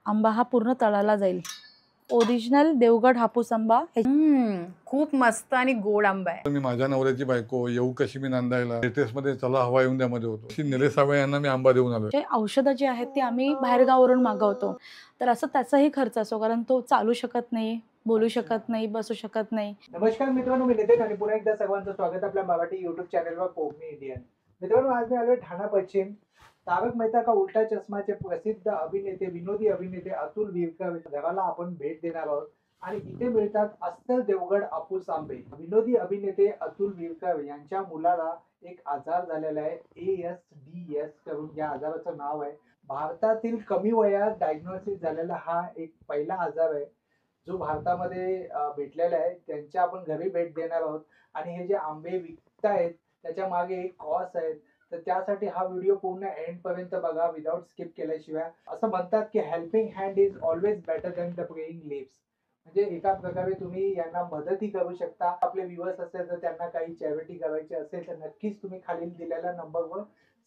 आंबा हा पूर्ण तळाला जाईल। ओरिजिनल देवगड हापूस आंबा। खूप मस्त आणि गोड आंबा आहे। मी माझ्या नवऱ्याची बायको येऊ कशी मी नांदायला लेटेस्ट मध्ये चला हवा येऊन द्यामध्ये होतो की निलेश साबळे यांना मी आंबा देऊन आलो। जे औषधं जी आहेत ती आम्ही बाहेरगावावरून मागवतो, तर असं त्याचाही खर्च असतो, कारण तो चालू शकत नाही, बोलू शकत नाही, बसू शकत नाही। नमस्कार मित्रांनो, मी नितेश आणि पुन्हा एकदा सर्वांचं स्वागत आपल्या मराठी युट्यूब चॅनलवर कोकणी इंडियन। मित्रांनो, आज मी आलोय ठाणा पश्चिम। तारक मेहता का उल्टा चष्माचे प्रसिद्ध अभिनेते, विनोदी अभिनेते अतुल विरकर घराला आपण भेट देणार आहोत आणि इथे मिळतात अस्सल देवगड हापूस आंबे। विनोदी अभिनेते अतुल विरकर यांच्या मुलाला एक आजार झालेला आहे, ASDS करून या आजाराचं नाव आहे। भारतातील कमी वयात डायग्नोसिस झालेला हा एक पहिला आजार आहे जो भारतामध्ये भेटलेला आहे। त्यांच्या आपण घरी भेट देणार आहोत आणि हे जे आंबे विकतायत त्याच्या मागे एक कॉज आहे, तर त्यासाठी हा व्हिडिओ पूर्ण एंड पर्यंत बघा विदाउट स्किप केल्याशिवाय। असं म्हणतात की helping hand is always better than the praying lips, म्हणजे एका प्रकारे तुम्ही यांना मदतही करू शकता। आपले व्ह्यूअर्स असेल तर त्यांना काही चॅरिटी करायची असेल तर नक्कीच तुम्ही खालील दिलेल्या नंबरवर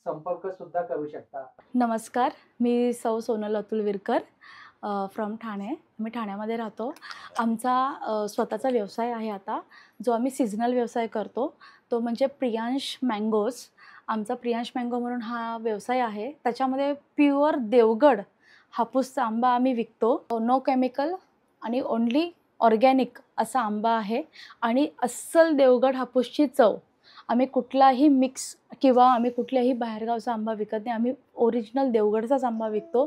संपर्क सुद्धा करू शकता। नमस्कार, मी सौ सोनल अतुल विरकर फ्रॉम ठाणे। मी ठाण्यामध्ये राहतो। आमचा स्वतःचा व्यवसाय आहे आता, जो आम्ही सीझनल व्यवसाय करतो, तो म्हणजे प्रियांश मँगोज। आमचा प्रियांश मँगो म्हणून हा व्यवसाय आहे। त्याच्यामध्ये प्युअर देवगड हापूसचा आंबा आम्ही विकतो। नो केमिकल आणि ओन्ली ऑर्गॅनिक असा आंबा आहे आणि अस्सल देवगड हापूसची चव। आम्ही कुठलाही मिक्स किंवा आम्ही कुठल्याही बाहेरगावचा आंबा विकत नाही, आम्ही ओरिजिनल देवगडचाच आंबा विकतो।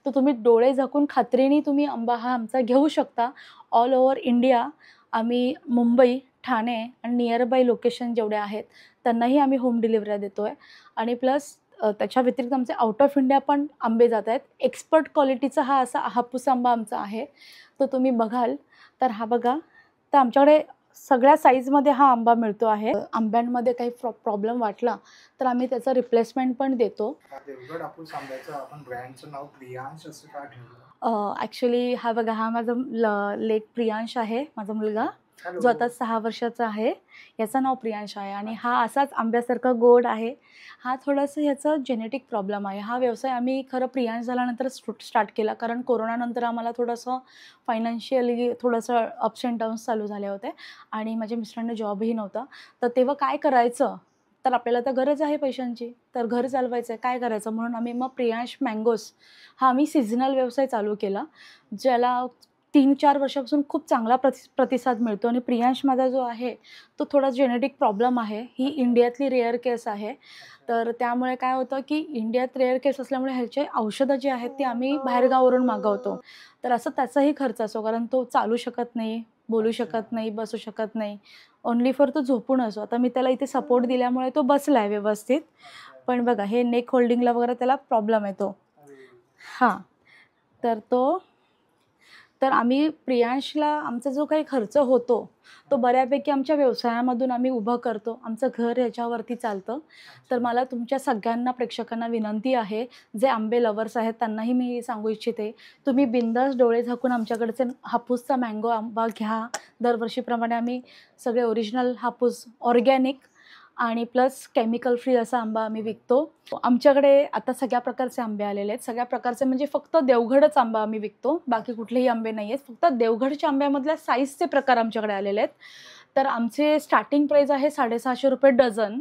तो तुम्ही डोळे झाकून खात्रीने तुम्ही आंबा हा आमचा घेऊ शकता। ऑल ओव्हर इंडिया आम्ही मुंबई, ठाणे आणि नियरबाय लोकेशन जेवढे आहेत त्यांनाही आम्ही होम डिलिव्हरी देतो आहे। आणि प्लस त्याच्या व्यतिरिक्त आमचे आउट ऑफ इंडिया पण आंबे जात आहेत। एक्सपर्ट क्वालिटीचा हा असा हापूस आंबा आमचा आहे, तो तुम्ही बघाल तर हा बघा, तर आमच्याकडे सगळ्या साईजमध्ये हा आंबा मिळतो आहे। आंब्यांमध्ये काही प्रॉब्लेम वाटला तर आम्ही त्याचा रिप्लेसमेंट पण देतो। देवगड हापूस आंब्याचं आपण ब्रँडचं नाव प्रियांश असं का ठेवलं? ॲक्च्युली हा बघा, हा माझा लेट प्रियांश आहे, माझा मुलगा जो आता 6 वर्षाचा आहे। याचं नाव प्रियांश आहे आणि हा असाच आंब्यासारखा गोड आहे। हा थोडंसं ह्याचं जेनेटिक प्रॉब्लेम आहे। हा व्यवसाय आम्ही खरं प्रियांश झाल्यानंतर स्टार्ट केला, कारण कोरोनानंतर आम्हाला थोडंसं फायनान्शियली थोडंसं अप्स अँड डाऊन्स चालू झाले होते आणि माझ्या मिस्टरांना जॉबही नव्हता। तर तेव्हा काय करायचं, तर आपल्याला तर गरज आहे पैशांची, तर घर चालवायचं आहे, काय करायचं, म्हणून आम्ही मग प्रियांश मँगोज हा आम्ही सीझनल व्यवसाय चालू केला, ज्याला 3-4 वर्षापासून खूप चांगला प्रतिसाद मिळतो। आणि प्रियांश माझा जो आहे तो थोडा जेनेटिक प्रॉब्लेम आहे, ही इंडियातली रेअर केस आहे। तर त्यामुळे काय होतं की इंडियात रेअर केस असल्यामुळे ह्याचे औषधं जी आहेत ती आम्ही बाहेरगावावरून मागवतो, तर असं त्याचाही खर्च असतो, कारण तो चालू शकत नाही, बोलू शकत नाही, बसू शकत नाही, ओन्ली फॉर तो झोपून असतो। आता मी त्याला इथे सपोर्ट दिल्यामुळे तो बसला आहे व्यवस्थित, पण बघा हे नेक होल्डिंगला वगैरे त्याला प्रॉब्लेम येतो। हां, तर आम्ही प्रियांशला आमचा जो काही खर्च होतो तो बऱ्यापैकी आमच्या व्यवसायामधून आम्ही उभं करतो, आमचं घर ह्याच्यावरती चालतं। तर मला तुमच्या सगळ्यांना प्रेक्षकांना विनंती आहे, जे आंबे लवर्स आहेत त्यांनाही मी सांगू इच्छिते, तुम्ही बिंदास डोळे झाकून आमच्याकडचे हापूसचा मँगो आंबा घ्या। दरवर्षीप्रमाणे आम्ही सगळे ओरिजिनल हापूस, ऑर्गॅनिक आणि प्लस केमिकल फ्री असा आंबा आम्ही विकतो। आमच्याकडे आता सगळ्या प्रकारचे आंबे आलेले आहेत, सगळ्या प्रकारचे म्हणजे फक्त देवगडच आंबा आम्ही विकतो, बाकी कुठलेही आंबे नाही आहेत। फक्त देवगडच्या आंब्यामधल्या साईजचे प्रकार आमच्याकडे आलेले आहेत। तर आमचे स्टार्टिंग प्राईस आहे 650 रुपये डझन।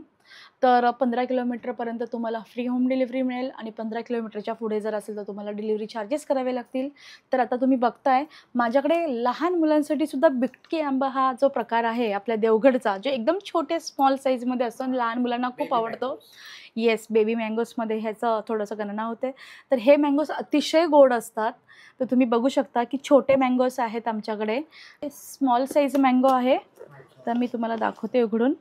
तर 15 किलोमीटरपर्यंत तुम्हाला फ्री होम डिलिव्हरी मिळेल आणि 15 किलोमीटरच्या पुढे जर असेल तर तुम्हाला डिलिव्हरी चार्जेस करावे लागतील। तर आता तुम्ही बघताय माझ्याकडे लहान मुलांसाठी सुद्धा बिटकी आंबा हा जो प्रकार आहे आपल्या देवगडचा, जो एकदम छोटे स्मॉल साईजमध्ये असतो आणि लहान मुलांना खूप आवडतो। येस, बेबी मँगोजमध्ये ह्याचं थोडंसं गणना होते। तर हे मँगोज अतिशय गोड असतात। तर तुम्ही बघू शकता की छोटे मँगोज आहेत आमच्याकडे, स्मॉल साईज मँगो आहे। तर मी तुम्हाला दाखवते उघडून,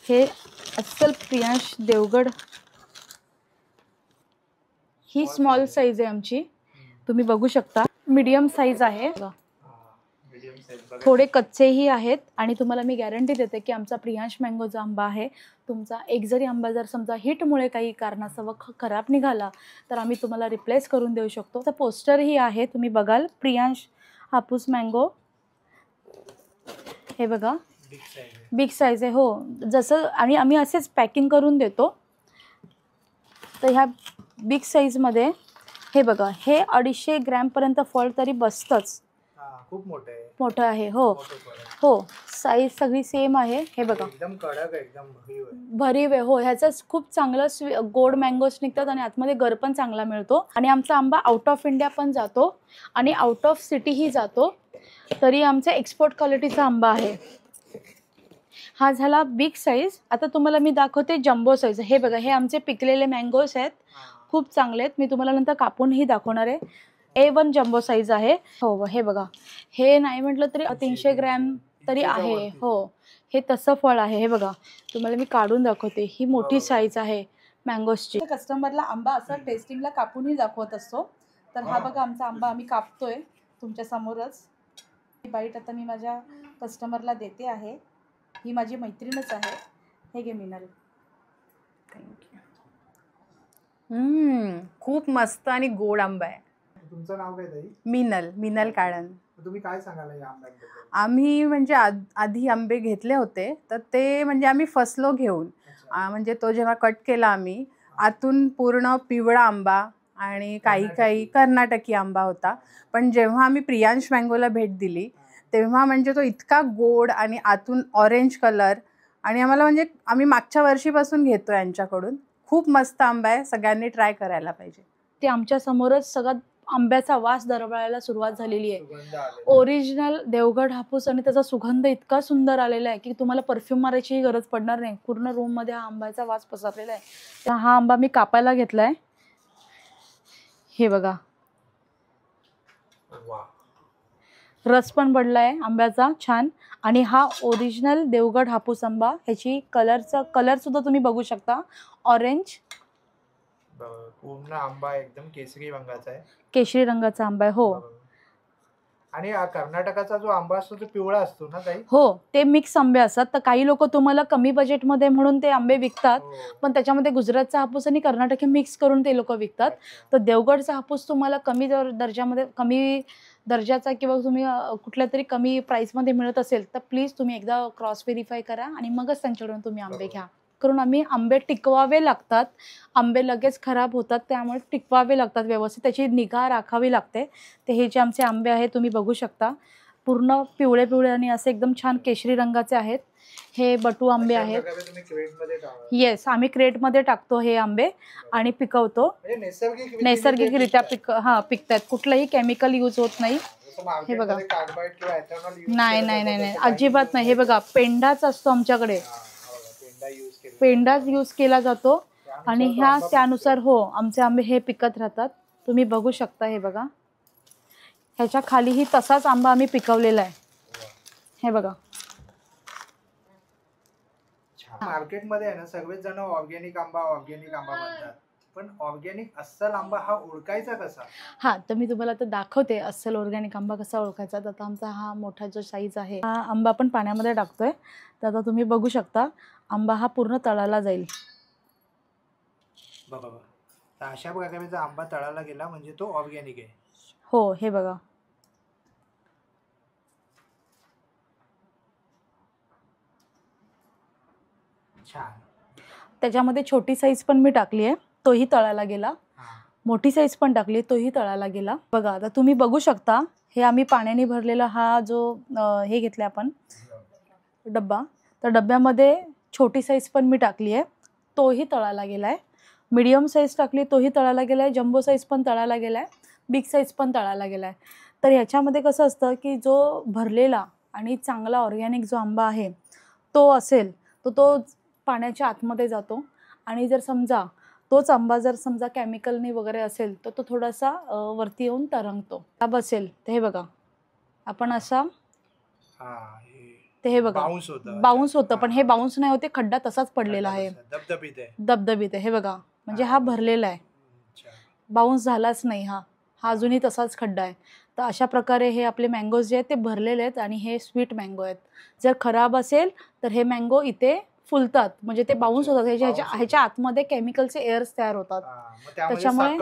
हे अस्सल प्रियांश देवगड, ही स्मॉल साईज आहे आमची, तुम्ही बघू शकता। मीडियम साईज आहे, थोडे कच्चेही आहेत आणि तुम्हाला मी गॅरंटी देते की आमचा प्रियांश मँगो जो आंबा आहे, तुमचा एक जरी आंबा जर समजा हिटमुळे काही कारणास्तव खराब निघाला तर आम्ही तुम्हाला रिप्लेस करून देऊ शकतो। तर पोस्टरही आहे, तुम्ही बघाल, प्रियांश हापूस मँगो, हे बघा बिग साईज आहे। हो, जसं आणि आम्ही असेच पॅकिंग करून देतो। तर ह्या बिग साईजमध्ये हे बघा, हे 250 ग्रॅमपर्यंत फळ तरी बसतंच. खूप मोठं आहे. मोठं आहे. हो मोठं फळ आहे. हो, साईज सगळी सेम आहे. हे बघा, एकदम कडक आहे, एकदम भरीव आहे. भरीव आहे. हो, ह्याचं खूप चांगलं गोड मँगोज निघतात आणि आतमध्ये गर पण चांगला मिळतो. आणि आमचा आंबा आउट ऑफ इंडिया पण जातो आणि आउट ऑफ सिटीही जातो. तरी आमचा एक्सपोर्ट क्वालिटीचा आंबा आहे. हा झाला बिग साईज. आता तुम्हाला मी दाखवते जम्बो साईज. हे बघा, हे आमचे पिकलेले मँगोज आहेत, खूप चांगले आहेत. मी तुम्हाला नंतर कापूनही दाखवणार आहे. A1 जम्बो साईज आहे. हो, हे बघा, हे नाही म्हटलं तरी 300 ग्रॅम तरी आहे. हो, हे तसं फळ आहे. हे बघा, तुम्हाला मी काढून दाखवते. ही मोठी साईज आहे मँगोजची. कस्टमरला आंबा असं टेस्टिंगला कापूनही दाखवत असतो. तर हा बघा आमचा आंबा आम्ही कापतोय तुमच्या समोरच. ही बाईट आता मी माझ्या कस्टमरला देते आहे. ही माझी मैत्रीणच आहे. हे घे मिनल. थँक्यू. खूप मस्त आणि गोड आंबा आहे. तुमचं नाव काय ताई? मिनल काळन. तुम्ही काय सांगाल या आंब्यांबद्दल? आम्ही म्हणजे आधी आंबे घेतले होते, तर ते म्हणजे आम्ही फसलो घेऊन. म्हणजे तो जेव्हा कट केला आम्ही, आतून पूर्ण पिवळा आंबा आणि काही कर्नाटकी आंबा होता. पण जेव्हा आम्ही प्रियांश मँगोला भेट दिली, तेव्हा म्हणजे तो इतका गोड आणि आतून ऑरेंज कलर. आणि आम्हाला म्हणजे आम्ही मागच्या वर्षीपासून घेतो यांच्याकडून. खूप मस्त आंबा आहे, सगळ्यांनी ट्राय करायला पाहिजे. ते आमच्या समोरच सगळा आंब्याचा वास दरवळायला सुरुवात झालेली आहे. सुगंध आलेला. ओरिजिनल देवगड हापूस आणि त्याचा सुगंध इतका सुंदर आलेला आहे की तुम्हाला परफ्यूम मारायचीही गरज पडणार नाही. पूर्ण रूममध्ये हा आंब्याचा वास पसरलेला आहे. तर हा आंबा मी कापायला घेतलाय. हे बघा, वा. रस पण पडलाय आंब्याचा छान. आणि हा ओरिजिनल देवगड हापूस आंबा. ह्याची कलर सुद्धा तुम्ही बघू शकता, ऑरेंज पूर्ण आंबा एकदम केसरी रंगाचा आहे. केशरी रंगाचा आंबा आहे. हो आणि कर्नाटकाचा जो आंबा असतो तो पिवळा असतो ना ताई? हो, ते मिक्स आंबे असतात. तर काही लोक तुम्हाला कमी बजेटमध्ये म्हणून ते आंबे विकतात, हो. पण त्याच्यामध्ये गुजरातचा हापूस आणि कर्नाटकी मिक्स करून ते लोक विकतात. तर देवगडचा हापूस तुम्हाला कमी दर्जाचा किंवा तुम्ही कुठल्या तरी कमी प्राईसमध्ये मिळत असेल तर प्लीज तुम्ही एकदा क्रॉस व्हेरीफाय करा आणि मगच त्यांच्याकडून तुम्ही आंबे घ्या. करून आम्ही आंबे टिकवावे लागतात. आंबे लगेच खराब होतात, त्यामुळे टिकवावे लागतात व्यवस्थित. त्याची निगा राखावी लागते. ते हे जे आमचे आंबे आहेत तुम्ही बघू शकता, पूर्ण पिवळे आणि असे एकदम छान केशरी रंगाचे आहेत. हे बटू आंबे आहेत. तुम्ही क्रेटमध्ये टाका. येस, आम्ही क्रेटमध्ये टाकतो हे आंबे आणि पिकवतो. म्हणजे नैसर्गिकरित्या पिकतात. कुठलंही केमिकल यूज होत नाही. हे बघा, कार्बाइड किंवा एथेनॉल यूज नाही, अजिबात नाही. हे बघा, पेंडाच असतो आमच्याकडे. पेंडाच यूज केला जातो आणि त्यानुसार हो आमचे आंबे हे पिकत राहतात. तुम्ही बघू शकता. हे बघा, ह्याच्या खालीही तसाच आंबा आम्ही पिकवलेला आहे. हे बघा, मार्केटमध्ये आहे ना सगळेच जण ऑर्गॅनिक आंबा म्हणतात, पण ऑर्गॅनिक अस्सल आंबा हा ओळखायचा कसा? हा, तर मी तुम्हाला आता दाखवते अस्सल ऑर्गॅनिक आंबा कसा ओळखायचा. तर आता आमचा हा मोठा जो साईज आहे, हा आंबा आपण पाण्यामध्ये टाकतोय. तर आता तुम्ही बघू शकता, आंबा हा पूर्ण तळाला जाईल. बघा, तर अशा प्रकारे जर आंबा तळाला गेला म्हणजे तो ऑर्गॅनिक आहे. हो, हे बघा, छान. त्याच्यामध्ये छोटी साईज पण मी टाकली आहे, तोही तळाला गेला. मोठी साईज पण टाकली, तोही तळाला गेला. बघा, आता तुम्ही बघू शकता, हे आम्ही पाण्याने भरलेला हा जो हे घेतला आपण डब्बा, तर डब्यामध्ये छोटी साईज पण मी टाकली आहे, तोही तळाला गेला आहे. मीडियम साईज टाकली, तोही तळाला गेला आहे. जम्बो साईज पण तळाला गेला आहे. बिग साईज पण तळाला गेला आहे. तर ह्याच्यामध्ये कसं असतं की जो भरलेला आणि चांगला ऑर्गॅनिक जो आंबा आहे तो असेल तर तो पाण्याच्या आतमध्ये जातो. आणि जर समजा तोच आंबा जर समजा केमिकलनी वगैरे असेल तर तो थोडासा वरती येऊन तरंगतो. खराब असेल तर हे बघा, आपण असा ते हे बघा बाउन्स होतं, पण हे बाउन्स नाही होते, खड्डा तसाच पडलेला आहे, दबदबीत आहे. हे बघा, म्हणजे हा भरलेला आहे, बाउन्स झालाच नाही. हा अजूनही तसाच खड्डा आहे. तर अशा प्रकारे हे आपले मँगोज जे आहेत ते भरलेले आहेत आणि हे स्वीट मँगो आहेत. जर खराब असेल तर हे मँगो इथे फुलतात, म्हणजे ते बाउन्स होतात. ह्याच्या आतमध्ये केमिकलचे एअर्स तयार होतात, त्याच्यामुळे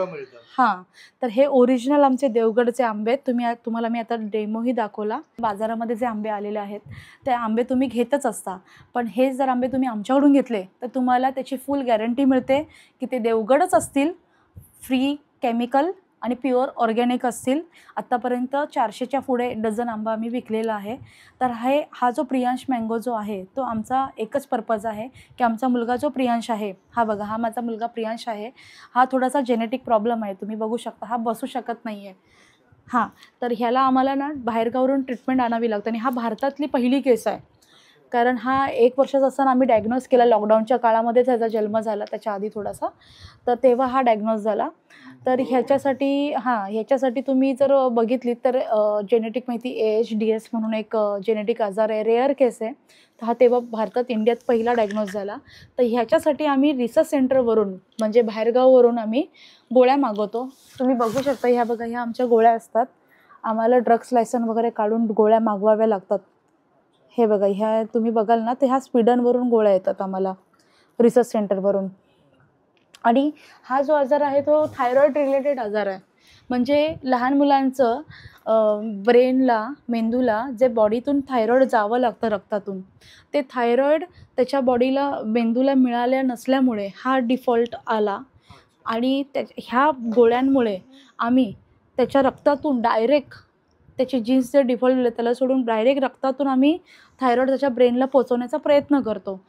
तर हे ओरिजिनल आमचे देवगडचे आंबे आहेत. तुम्हाला मी आता डेमोही दाखवला. बाजारामध्ये जे आंबे आलेले आहेत ते आंबे तुम्ही घेतच असता, पण हे जर आंबे तुम्ही आमच्याकडून घेतले तर तुम्हाला त्याची फुल गॅरंटी मिळते की ते देवगडच असतील, फ्री केमिकल आणि प्युअर ऑर्गॅनिक असतील. आत्तापर्यंत 400च्या पुढे डझन आंबा आम्ही विकलेला आहे. तर हा जो प्रियांश मँगो जो आहे तो आमचा एकच पर्पज आहे की आमचा मुलगा जो प्रियांश आहे, हा बघा, हा माझा मुलगा प्रियांश आहे. हा थोडासा जेनेटिक प्रॉब्लेम आहे, तुम्ही बघू शकता, हा बसू शकत नाही आहे. हां, तर ह्याला आम्हाला ना बाहेरगावरून ट्रीटमेंट आणावी लागते आणि हा भारतातली पहिली केस आहे. कारण हा 1 वर्षाचा असताना आम्ही डायग्नोज केला. लॉकडाऊनच्या काळामध्येच ह्याचा जन्म झाला, त्याच्या आधी थोडासा. तर तेव्हा हा डायग्नोज झाला. तर ह्याच्यासाठी तुम्ही जर बघितली तर जेनेटिक माहिती AHDS म्हणून एक जेनेटिक आजार आहे, रेअर केस आहे. तर हा तेव्हा भारतात, इंडियात पहिला डायग्नोज झाला. तर ह्याच्यासाठी आम्ही रिसर्च सेंटरवरून म्हणजे बाहेरगाववरून आम्ही गोळ्या मागवतो. तुम्ही बघू शकता, ह्या बघा, ह्या आमच्या गोळ्या असतात. आम्हाला ड्रग्स लायसन वगैरे काढून गोळ्या मागवाव्या लागतात. हे बघा, ह्या तुम्ही बघाल ना, तर ह्या स्वीडनवरून गोळ्या येतात आम्हाला, रिसर्च सेंटरवरून. आणि हा जो आजार आहे तो थायरॉईड रिलेटेड आजार आहे. म्हणजे लहान मुलांचं ब्रेनला, मेंदूला जे बॉडीतून थायरॉईड जावं लागतं रक्तातून, ते थायरॉईड त्याच्या बॉडीला, मेंदूला मिळाल्या नसल्यामुळे हा डिफॉल्ट आला. आणि ह्या गोळ्यांमुळे आम्ही त्याच्या रक्तातून डायरेक्ट त्याचे जीन्स जे डिफॉल्ट झाले त्याला सोडून डायरेक्ट रक्तातून आम्ही थायरॉईड त्याच्या ब्रेनला पोचवण्याचा प्रयत्न करतो.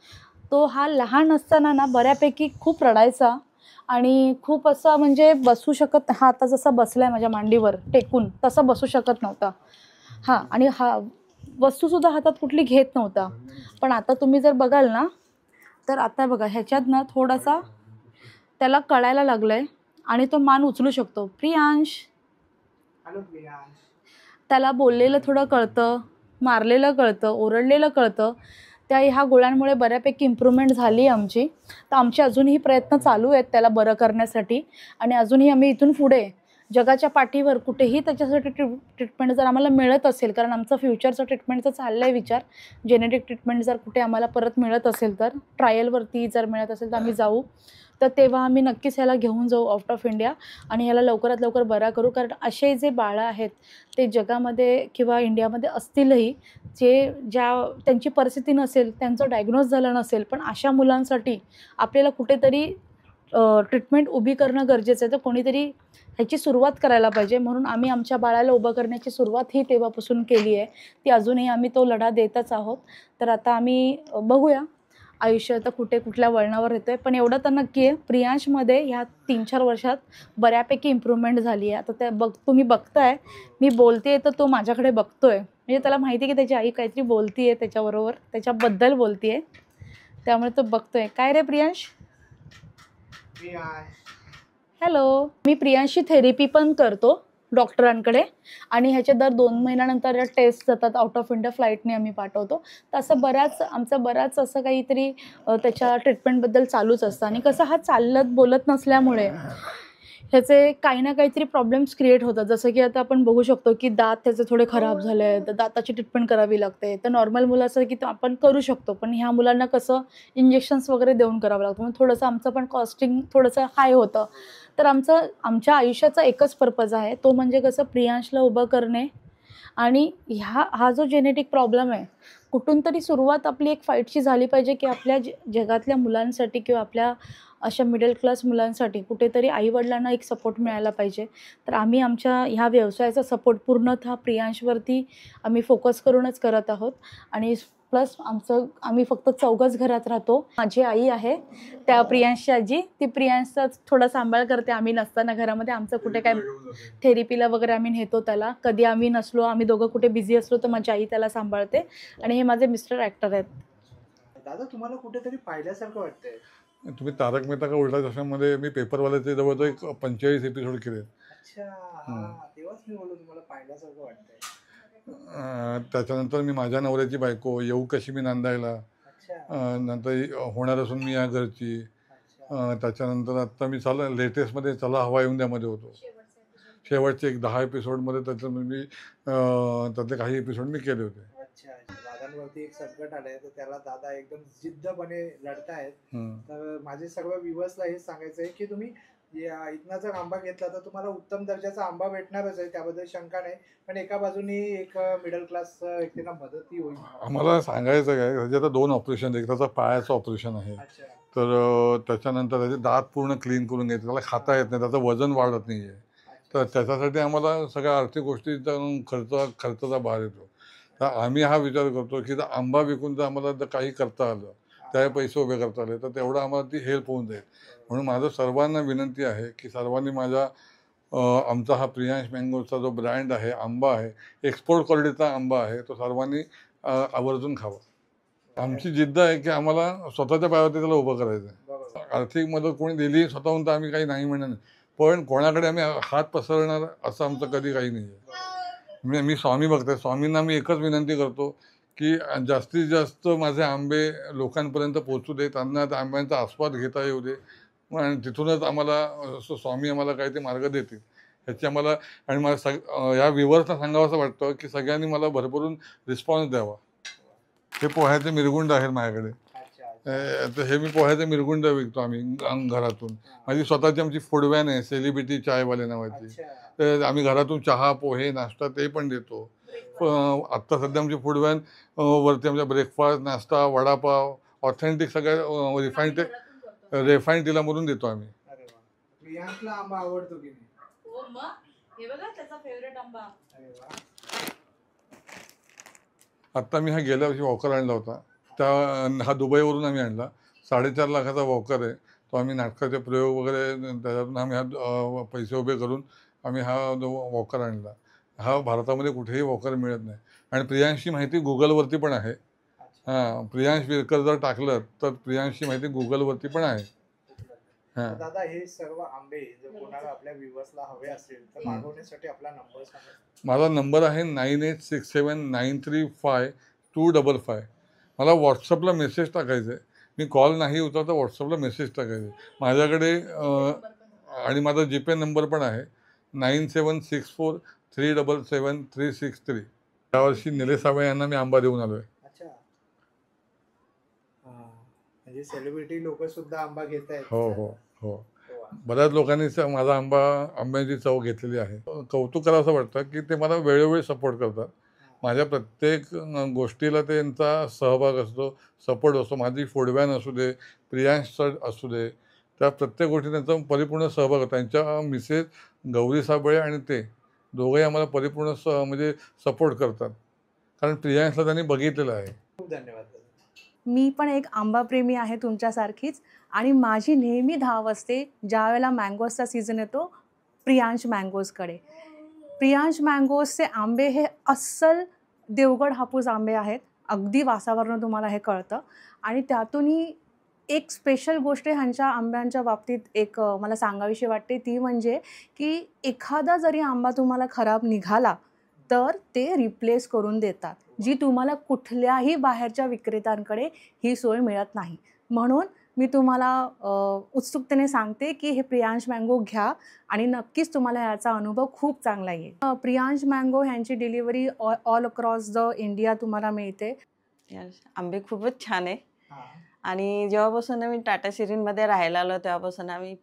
तो हा लहान असताना ना बऱ्यापैकी खूप रडायचा आणि खूप असा म्हणजे बसू शकत, हा आता जसा बसलाय माझ्या मांडीवर टेकून तसा बसू शकत नव्हता. हां, आणि हा वस्तूसुद्धा हातात कुठली घेत नव्हता. पण आता तुम्ही जर बघाल ना, तर आता बघा, ह्याच्यात ना थोडासा त्याला कळायला लागलंय आणि तो मान उचलू शकतो. प्रियांश, हॅलो प्रियांश. त्याला बोललेलं थोडं कळतं, मारलेलं कळतं, ओरडलेलं कळतं. ह्या गोळ्यांमुळे बऱ्यापैकी इम्प्रूव्हमेंट झाली आमची. तर आमचे अजूनही प्रयत्न चालू आहेत त्याला बरं करण्यासाठी. आणि अजूनही आम्ही इथून पुढे जगाच्या पाठीवर कुठेही त्याच्यासाठी ट्रीटमेंट जर आम्हाला मिळत असेल, कारण आमचं फ्युचरचं ट्रीटमेंटचं चाललं आहे विचार, जेनेटिक ट्रीटमेंट जर कुठे आम्हाला परत मिळत असेल तर, ट्रायलवरती जर मिळत असेल तर आम्ही जाऊ. तर तेव्हा आम्ही नक्कीच ह्याला घेऊन जाऊ आउट ऑफ इंडिया आणि ह्याला लवकरात लवकर बरा करू. कारण असे जे बाळं आहेत ते जगामध्ये किंवा इंडियामध्ये असतीलही, त्यांची परिस्थिती नसेल, त्यांचं डायग्नोज झालं नसेल, पण अशा मुलांसाठी आपल्याला कुठेतरी ट्रीटमेंट उभी करणं गरजेचं आहे. तर कोणीतरी ह्याची सुरुवात करायला पाहिजे. म्हणून आम्ही आमच्या बाळाला उभं करण्याची सुरुवात ही तेव्हापासून केली आहे. ती अजूनही आम्ही तो लढा देतच आहोत. तर आता आम्ही बघूया आयुष्य आता कुठल्या वळणावर येतं आहे. पण एवढं तर नक्की आहे, प्रियांशमध्ये ह्या 3-4 वर्षात बऱ्यापैकी इम्प्रूव्हमेंट झाली आहे. आता तुम्ही बघताय, मी बोलते तर तो माझ्याकडे बघतोय. म्हणजे त्याला माहिती आहे की त्याची आई काहीतरी बोलती आहे त्याच्याबरोबर, त्याच्याबद्दल बोलती आहे, त्यामुळे तो बघतोय. काय रे प्रियांश? हॅलो. मी प्रियांशची थेरपी पण करतो डॉक्टरांकडे आणि ह्याचे दर 2 महिन्यानंतर या टेस्ट जातात, आउट ऑफ इंडिया फ्लाईटने आम्ही पाठवतो. तर असं आमचं बराच असं काहीतरी त्याच्या ट्रीटमेंटबद्दल चालूच असतं. आणि कसं हा चालत बोलत नसल्यामुळे ह्याचे काही ना काहीतरी प्रॉब्लेम्स क्रिएट होतात. जसं की आता आपण बघू शकतो की दात त्याचे थोडे खराब झाले आहेत, तर दाताची ट्रीटमेंट करावी लागते. तर नॉर्मल मुलं असं की आपण करू शकतो, पण ह्या मुलांना कसं इंजेक्शन्स वगैरे देऊन करावं लागतं. म्हणून थोडंसं आमचं पण कॉस्टिंग थोडंसं हाय होतं. तर आमच्या आयुष्याचा एकच पर्पज आहे, तो म्हणजे कसं प्रियांशला उभं करणे. आणि हा जो जेनेटिक प्रॉब्लेम आहे, कुठून तरी सुरुवात आपली एक फाईटची झाली पाहिजे की आपल्या जगातल्या मुलांसाठी किंवा आपल्या अशा मिडल क्लास मुलांसाठी कुठेतरी आईवडिलांना एक सपोर्ट मिळायला पाहिजे. तर आम्ही आमच्या ह्या व्यवसायाचा सपोर्ट पूर्णतः प्रियांशवरती आम्ही फोकस करूनच करत आहोत. आणि प्लस आम्ही फक्त 4घंच घरात राहतो. माझी आई आहे, त्या प्रियांशची आजी, ती प्रियांशचा थोडा सांभाळ करते. आम्ही नसताना घरामध्ये आमचं कुठे काय थेरपीला वगैरे आम्ही नेतो त्याला. कधी आम्ही नसलो, आम्ही दोघं कुठे बिझी असलो तर माझी आई त्याला सांभाळते. आणि हे माझे मिस्टर ॲक्टर आहेत. दादा, तुम्हाला कुठेतरी पाहिल्यासारखं वाटतंय. तुम्ही तारक मेहता का उलटा चष्मामध्ये मी पेपरवाल्याचे जवळजवळ एक 45 एपिसोड केले. अच्छा, तेव्हाच मी बोललो तुम्हाला पाहिल्यासारखं वाटतंय. त्याच्यानंतर मी माझ्या नवऱ्याची बायको, येऊ कशी मी नांदायला, नंतर होणार असून मी या घरची, त्याच्यानंतर आत्ता मी लेटेस्टमध्ये चला हवा येऊन द्यामध्ये होतो. शेवटचे एक 10 एपिसोडमध्ये त्यातले काही एपिसोड मी केले होते. अच्छा, दादांवरती एक संकट आलंय तर त्याला दादा एकदम जिद्दपणे लढतायत. तर माझे सर्व व्ह्यूअर्सला हेच सांगायचं आहे की तुम्ही इथनं जर आंबा घेतला तर तुम्हाला उत्तम दर्जाचा आंबा भेटणारच आहे, त्याबद्दल शंका नाही. पण एका बाजूनी एक मिडल क्लास व्यक्तीला मदतही होईल. आम्हाला सांगायचं काय, त्याचे आता 2 ऑपरेशन, एक त्याचं पायाचं ऑपरेशन आहे. तर त्याच्यानंतर त्याचे दात पूर्ण क्लीन करून घ्यायचे, त्याला खाता येत नाही, त्याचं वजन वाढत नाही आहे. तर त्याच्यासाठी आम्हाला सगळ्या आर्थिक गोष्टींचा खर्चाचा भार येतो. तर आम्ही हा विचार करतो की जर आंबा विकून जर आम्हाला जर काही करता आलं, त्याचे पैसे उभे करता आले, तर तेवढं आम्हाला ती हेल्प होऊन जाईल. म्हणून माझं सर्वांना विनंती आहे की सर्वांनी आमचा हा प्रियांश मँगोचा जो ब्रँड आहे, आंबा आहे, एक्सपोर्ट क्वालिटीचा आंबा आहे, तो सर्वांनी आवर्जून खावा. आमची जिद्द आहे की आम्हाला स्वतःच्या पायावरती त्याला उभं करायचं आहे. बरोबर. आर्थिक मदत कोणी दिली स्वतःहून तर आम्ही काही नाही म्हणणार नाही, पण कोणाकडे आम्ही हात पसरणार असं आमचं कधी काही नाही आहे. मी स्वामी भक्त आहे. स्वामींना मी एकच विनंती करतो की जास्तीत जास्त माझे आंबे लोकांपर्यंत पोहोचू दे, त्यांना त्या आंब्यांचा आस्वाद घेता येऊ दे, आणि तिथूनच आम्हाला स्वामी आम्हाला काही ते मार्ग देतील ह्याची आम्हाला. आणि मला या व्ह्युअर्सना सांगावं असं वाटतं की सगळ्यांनी मला भरभरून रिस्पॉन्स द्यावा. हे पोह्याचे मिरगुंड आहेत माझ्याकडे. तर हे मी पोह्याचे मिरगुंड विकतो आम्ही घरातून. माझी स्वतःची आमची फूड व्हॅन आहे, सेलिब्रिटी चायवाले नावाची. तर आम्ही घरातून चहा, पोहे, नाश्ता ते पण देतो. आत्ता सध्या आमची फूड व्हॅन वरती आमच्या ब्रेकफास्ट, नाश्ता, वडापाव, ऑथेंटिक सगळ्या रिफाईंड तेलामधून देतो आम्ही. अरे वा. प्रियांशला आंबा आवडतो की नाही? हो मग, हे बघा त्याचा फेवरेट आंबा. अरे वा. आत्ता मी गेल्या वर्षी वॉकर आणला होता. हा दुबईवरून आम्ही आणला. 4.5 लाखाचा वॉकर आहे. तो आम्ही नाटकाचे प्रयोग वगैरे त्याच्यातून आम्ही पैसे उभे करून आम्ही हा जो वॉकर आणला. हा भारतामध्ये कुठेही वॉकर मिळत नाही. आणि प्रियांशची माहिती गुगलवरती पण आहे. हां, प्रियांश विरकर जर टाकलं तर प्रियांशची माहिती गुगलवरती पण आहे. हां. तर दादा, हे सर्व आंबे जर कोणाला आपल्या व्ह्युअर्सला हवे असेल तर मागवण्यासाठी आपला नंबर सांगा. माझा नंबर आहे 9867935255. मला व्हॉट्सअपला मेसेज टाकायचा आहे. मी कॉल नाही उचलता, व्हॉट्सअपला मेसेज टाकायचे. माझ्याकडे आणि माझा जीपे नंबर पण आहे 9764377363. यावर्षी निलेश साबळे यांना मी आंबा देऊन आलो आहे. अच्छा. म्हणजे सेलिब्रिटी लोक सुद्धा आंबा घेत आहेत. हो हो हो. बऱ्याच लोकांनी माझा आंब्याची चव घेतलेली आहे. कौतुक करावं असं वाटतं की ते मला वेळोवेळी सपोर्ट करतात. माझ्या प्रत्येक गोष्टीला त्यांचा सहभाग असतो, सपोर्ट असतो. माझी फूड व्हॅन असू दे, प्रियांश सर असू दे, त्या प्रत्येक गोष्टी त्यांचा परिपूर्ण सहभाग होता. त्यांच्या मिसेस गौरी साबळे आणि ते दोघंही आम्हाला परिपूर्ण म्हणजे सपोर्ट करतात, कारण प्रियांशला त्यांनी बघितलेलं आहे. खूप धन्यवाद. मी पण एक आंबाप्रेमी आहे तुमच्यासारखीच, आणि माझी नेहमी धाव असते ज्यावेळेला मँगोजचा सीझन येतो प्रियांश मँगोजकडे. प्रियांश मँगोजचे आंबे हे अस्सल देवगड हापूस आंबे आहेत. अगदी वासावरनं तुम्हाला हे कळतं. आणि त्यातूनही एक स्पेशल गोष्ट ह्यांच्या आंब्यांच्या बाबतीत एक मला सांगावीशी वाटते, ती म्हणजे की एखादा जरी आंबा तुम्हाला खराब निघाला तर ते रिप्लेस करून देतात, जी तुम्हाला कुठल्याही बाहेरच्या विक्रेत्यांकडे ही सोय मिळत नाही. म्हणून मी तुम्हाला उत्सुकतेने सांगते की हे प्रियांश मँगो घ्या आणि नक्कीच तुम्हाला याचा अनुभव खूप चांगला येईल. प्रियांश मँगो ह्यांची delivery all across the India तुम्हाला मिळते. आंबे खूपच छान आहे. हा. आणि जेव्हापासून आम्ही टाटा सिरीनमध्ये राहायला आलो तेव्हापासून आम्ही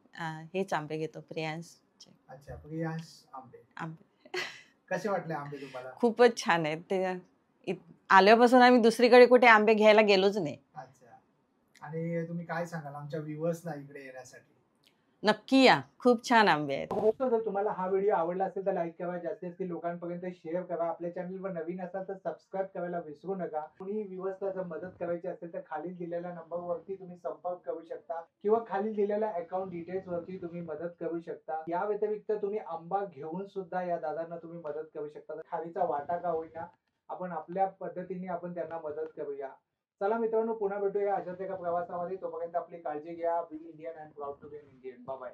हेच आंबे घेतो, प्रियांशचे अच्छा. प्रियांश आंबे. आंबे. कसे वाटले आंबे तुम्हाला? खूपच छान आहेत ते. आल्यापासून आम्ही दुसरीकडे कुठे आंबे घ्यायला गेलोच नाही. अच्छा. आणि तुम्ही काय सांगाल आमच्या व्ह्युअर्सला इकडे येण्यासाठी? नक्की या, खूप छान आंबे आहेत. जर तुम्हाला हा व्हिडिओ आवडला असेल तर लाईक करा, जास्तीत जास्त लोकांपर्यंत शेअर करा. आपल्या चॅनलवर नवीन असाल तर सबस्क्राईब करायला विसरू नका. कुणी व्ह्युअर्सला जर मदत करायची असेल तर खालील दिलेल्या नंबरवरती तुम्ही संपर्क करू शकता, किंवा खालील दिलेल्या अकाउंट डिटेल्स वरती तुम्ही मदत करू शकता. या व्यतिरिक्त तुम्ही आंबा घेऊन सुद्धा या दादांना तुम्ही मदत करू शकता. खालीचा वाटा का होईना, आपण आपल्या पद्धतीने आपण त्यांना मदत करूया. चला मित्रांनो, पुन्हा भेटूया अशाच एका प्रवासामध्ये. तोपर्यंत आपली काळजी घ्या. Be Indian and proud to be Indian. Bye bye.